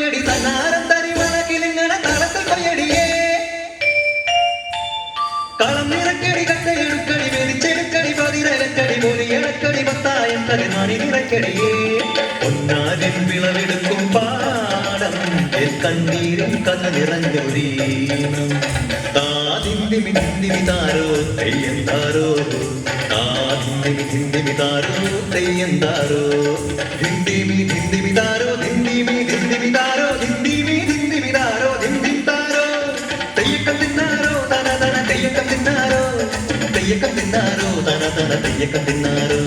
കൊയ്യടി തന്നാരം തരിമണക്കിലിങ്ങനെ തളത്തിൽ കൊയ്യടിയേ കളം നിറക്കടി കട്ടയെടുക്കടി വെതിച്ചെടുക്കടി പതിരലക്കടി പൊലിയടക്കടി പത്തായം തലമണി നിറക്കടിയേ പൊന്നാകൻ വിളവെടുക്കും പാടം കണ്ണീരും കഥ നിറഞ്ഞൊരീണം താതിന്തിമി തിന്തിമി താരോ തെയ്യന്താരോ താതിന്തിമി തിന്തിമി താരോ തെയ്യന്താരോ ധിന്തിമി ധിന്തിമി താരോ ധിന്തിമി ധിന്തിമി താരോ ധിന്തിമി ധിന്തിമി താരോ ധിന്തിം താരോ തെയ്യക്കം തിന്നാരോ തന തന തെയ്യക്കം തിന്നാരോ തെയ്യക്കം തിന്നാരോ തന തന തെയ്യക്കം തിന്നാരോ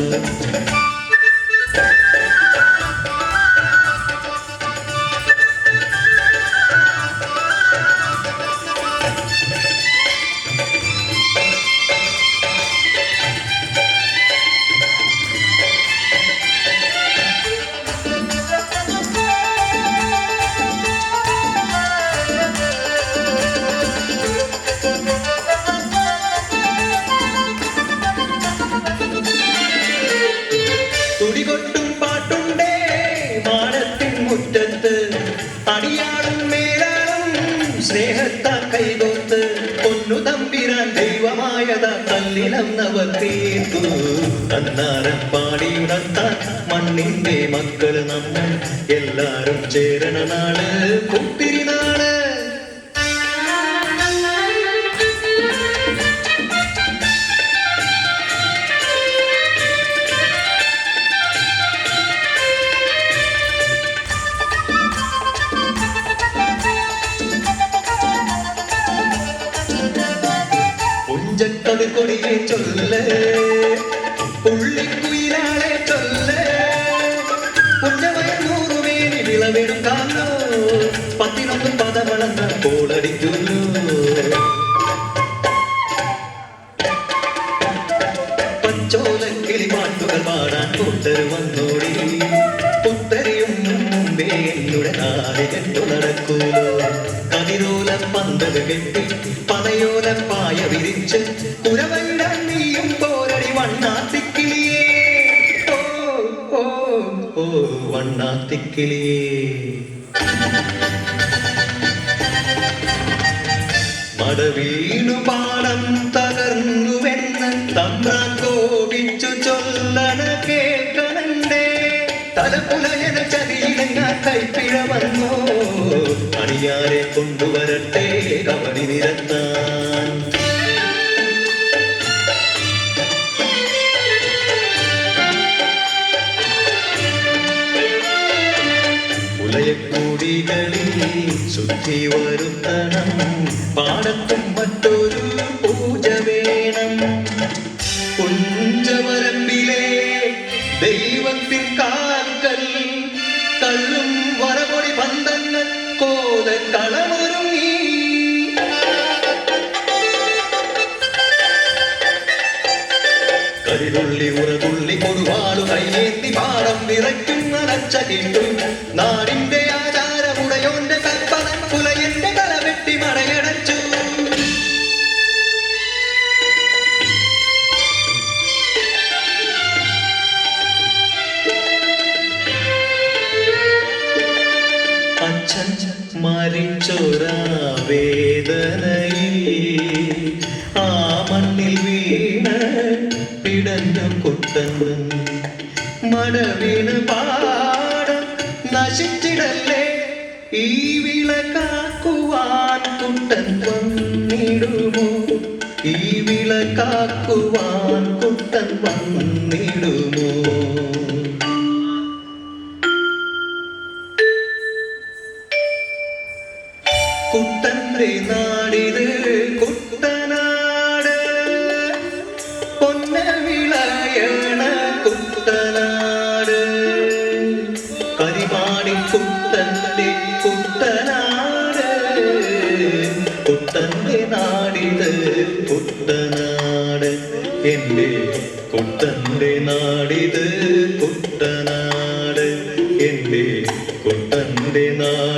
തുടികൊട്ടും പാട്ടുണ്ടേ മാടത്തിൻ മുറ്റത്ത് അടിയാടും മേലാടും സ്നേഹത്താ കൈകോത്ത് പൊന്നു തമ്പിരാൻ ദൈവമായതാ കല്ലിനം നവത്തീർത്തു അന്നാരം പാടിയുണർത്താൻ മണ്ണിന്റെ മക്കള് നമ്മൾ എല്ലാരും ചേരണ നാള് കുത്തിരിനാള് കൊടിയെ ചൊല്ല് പുള്ളിക്കുയിലാളെ ചൊല്ല് പുഞ്ചമയൂറുമേനി വിളവെടുക്കാമോ 11 പദമളന്ന കോളടിക്കുന്നു പച്ചോലക്കിളി പാട്ടുകൾ പാടാൻ കൂട്ടർ വന്നോടി പുത്തരിയും മുമ്പേ എന്നുടെ നാട് കെട്ടു നടക്കൂലോ കതിരോല പന്തല് കെട്ടി പനയോല പായ വിരിച്ച് കുരവയിടാൻ നീയും പോരടി വണ്ണാത്തിക്കിളിയേ ഓ ഓ ഓ വണ്ണാത്തിക്കിളിയേ മടവീണു പാടം തകർന്നുവെന്ന് തമ്പ്രാൻ കോപിച്ചു ചൊല്ലണ കേൾക്കണണ്ടേ തലപ്പുലയന ചതിയിലെങ്ങ കൈപ്പിഴ വന്നോ അണിയാരെ കൊണ്ടുവരട്ടെ കവടി നിരത്താൻ ഉലയക്കൂടികളിൽ ശുദ്ധി വരുത്തണം പാടത്തും മറ്റൊരു പൂജ വേണം കുഞ്ചവരമ്പിലെ ദൈവത്തിൻ കാൽക്കൽ കള്ളും വരപൊടി പന്തങ്ങൾ കോല കളമൊരുങ്ങി കരിതുള്ളി ഉറതുള്ളി കൊടുവാളു കൈയേന്തി പാടം വിറയ്ക്കുന്ന ലച്ച കിട്ടും നാടിന്റെ ആചാരമുടയോന്റെ കൽപ്പന പുലയന്റെ തല വെട്ടി മടയടച്ചു അച്ഛൻ മരിച്ചൊരാ വേദനയിൽ ആ മണ്ണിൽ വീണ പിടഞ്ഞ കുട്ടൻ മടവീണ് പാടം നശിച്ചിടല്ലേ ഈ വിളക്കാക്കുവാൻ കുട്ടൻ വന്നിടുമോ ഈ വിളക്കാക്കുവാൻ കുട്ടൻ വന്നിടുമോ കുട്ടന്റെ നാടിത് കുട്ടനാട് പൊന്ന വിളയണ കുട്ടനാട് കരിമാടി കുട്ടന്റെ കുട്ടനാട് കുട്ടന്റെ നാടിത് കുട്ടനാട് എന്റെ കുട്ടന്റെ നാടിത് കുട്ടനാട് എന്റെ കുട്ടന്റെ നാട്